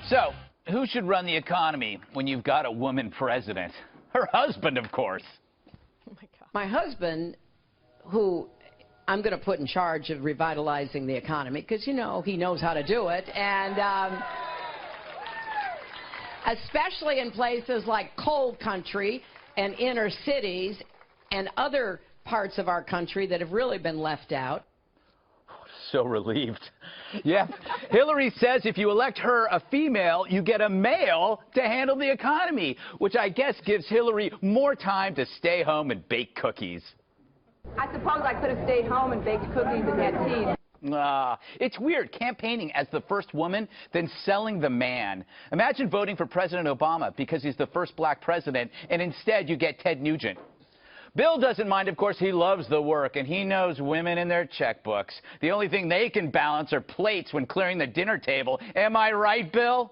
So, who should run the economy when you've got a woman president? Her husband, of course. Oh my God. My husband, who I'm going to put in charge of revitalizing the economy, because, you know, he knows how to do it, and especially in places like coal country and inner cities and other parts of our country that have really been left out. So relieved. Yeah. Hillary says if you elect her a female, you get a male to handle the economy, which I guess gives Hillary more time to stay home and bake cookies. I suppose I could have stayed home and baked cookies and had tea. It's weird campaigning as the first woman, then selling the man. Imagine voting for President Obama because he's the first black president, and instead you get Ted Nugent. Bill doesn't mind, of course. He loves the work, and he knows women and their checkbooks. The only thing they can balance are plates when clearing the dinner table. Am I right, Bill?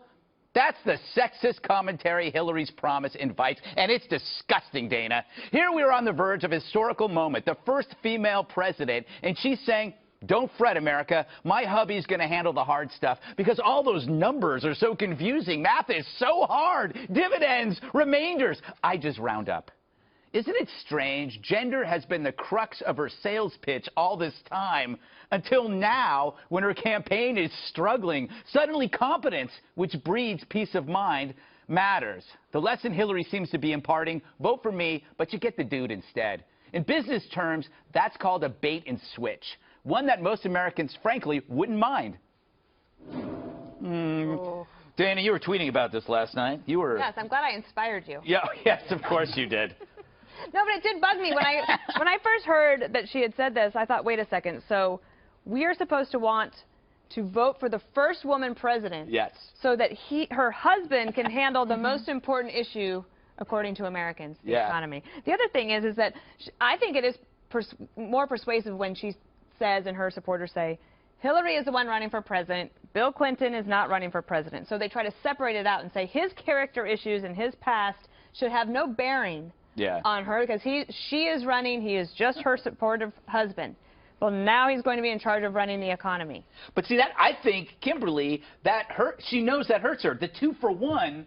That's the sexist commentary Hillary's promise invites, and it's disgusting, Dana. Here we are on the verge of a historical moment, the first female president, and she's saying, don't fret, America. My hubby's going to handle the hard stuff because all those numbers are so confusing. Math is so hard. Dividends, remainders. I just round up. Isn't it strange? Gender has been the crux of her sales pitch all this time until now when her campaign is struggling. Suddenly competence, which breeds peace of mind, matters. The lesson Hillary seems to be imparting, vote for me, but you get the dude instead. In business terms, that's called a bait and switch, one that most Americans, frankly, wouldn't mind. Dana, you were tweeting about this last night. You were... Yes, I'm glad I inspired you. Yeah, yes, of course you did. No, but it did bug me. When I first heard that she had said this, I thought, wait a second. So we are supposed to want to vote for the first woman president. Yes. So that her husband can handle the most important issue, according to Americans, the economy. The other thing is that I think it is more persuasive when she says, and her supporters say, Hillary is the one running for president. Bill Clinton is not running for president. So they try to separate it out and say his character issues and his past should have no bearing on her because she is running. He is just her supportive husband. Well, now he's going to be in charge of running the economy. But see, that I think, Kimberly, she knows that hurts her. The 2-for-1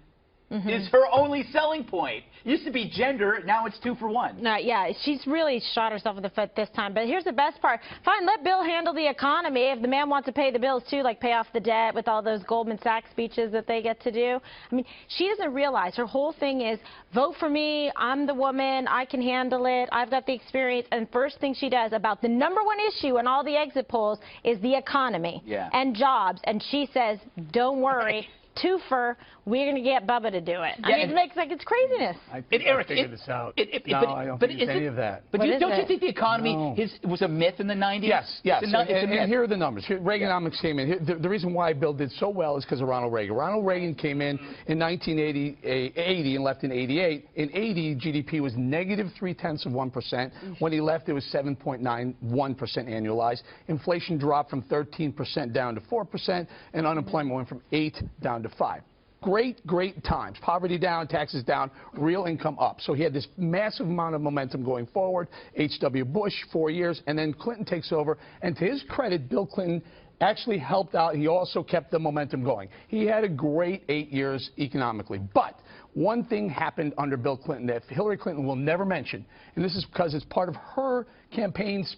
is her only selling point. Used to be gender, now it's 2-for-1. No, yeah, she's really shot herself in the foot this time. But here's the best part. Fine, let Bill handle the economy. If the man wants to pay the bills, too, like pay off the debt with all those Goldman Sachs speeches that they get to do. I mean, she doesn't realize her whole thing is, vote for me, I'm the woman, I can handle it, I've got the experience. And first thing she does about the #1 issue in all the exit polls is the economy and jobs. And she says, don't worry. Twofer, we're going to get Bubba to do it. I mean, it makes like it's craziness. I think I figured this out. No, I don't think it's any of that. But don't you think the economy was a myth in the 90s? Yes, yes. And here are the numbers. Reaganomics came in. The reason why Bill did so well is because of Ronald Reagan. Ronald Reagan came in 1980 and left in 88. In 80, GDP was negative 0.3%. When he left, it was 7.91% annualized. Inflation dropped from 13% down to 4%, and unemployment went from 8 down to 5. Great, great times. Poverty down, taxes down, real income up. So he had this massive amount of momentum going forward. H.W. Bush, 4 years, and then Clinton takes over. And to his credit, Bill Clinton actually helped out. He also kept the momentum going. He had a great 8 years economically. But one thing happened under Bill Clinton that Hillary Clinton will never mention, and this is because it's part of her campaign's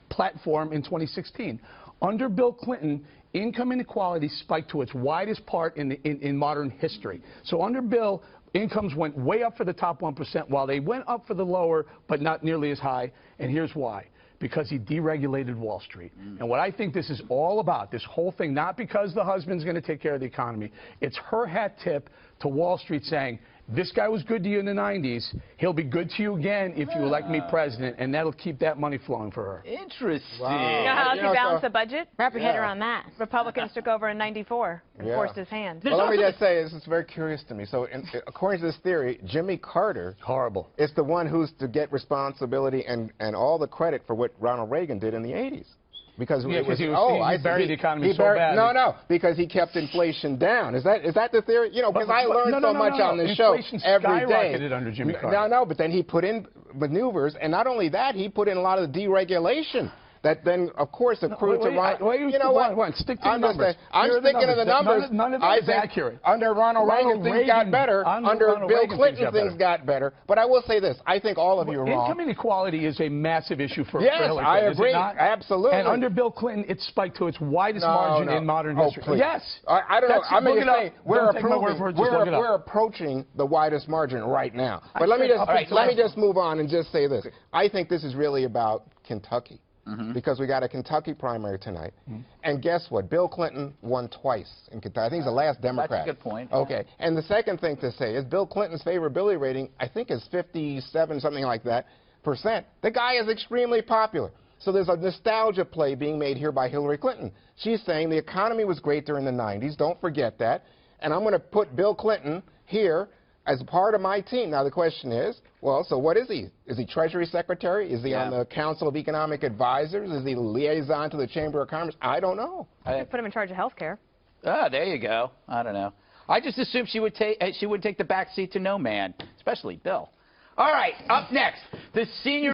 platform in 2016. Under Bill Clinton, income inequality spiked to its widest part in modern history. So under Bill, incomes went way up for the top 1%, while they went up for the lower, but not nearly as high. And here's why. Because he deregulated Wall Street. And what I think this is all about, this whole thing, not because the husband's going to take care of the economy, it's her hat tip to Wall Street saying, this guy was good to you in the 90s. He'll be good to you again if you elect me president, and that'll keep that money flowing for her. Interesting. Wow. You know how else he balanced the budget? Wrap your head around that. Republicans took over in '94 and forced his hand. Well, let me just say, this is very curious to me. So, according to this theory, Jimmy Carter is the one who's to get responsibility and all the credit for what Ronald Reagan did in the 80s. Because he buried the economy so bad. No, because he kept inflation down. Is that the theory? You know, because I learned so much on this show every day. Skyrocketed under Jimmy Carter. No, but then he put in maneuvers, and not only that, he put in a lot of deregulation. that then, of course, accrued to Ronald. You know what? Stick to the numbers. I'm sticking to the numbers. None of that is accurate. Under Ronald Reagan, things got better. Under Bill Clinton, things got better. But I will say this. I think all of you are wrong. Income inequality is a massive issue for Hillary Clinton. Yes, I agree. Absolutely. And under Bill Clinton, it spiked to its widest margin in modern history. Please. Yes. I don't know. I'm going to say we're approaching the widest margin right now. But let me just move on and just say this. I think this is really about Kentucky. Because we got a Kentucky primary tonight. And guess what? Bill Clinton won twice in Kentucky. I think he's the last Democrat. That's a good point. Okay. And the second thing to say is Bill Clinton's favorability rating, I think, is 57, something like that, %. The guy is extremely popular. So there's a nostalgia play being made here by Hillary Clinton. She's saying the economy was great during the 90s. Don't forget that. And I'm going to put Bill Clinton here as part of my team. Now, the question is, well, so what is he? Is he Treasury Secretary? Is he on the Council of Economic Advisors? Is he liaison to the Chamber of Commerce? I don't know. I put him in charge of health care. Ah, there you go. I don't know. I just assumed she would take the back seat to no man, especially Bill. All right, up next, the senior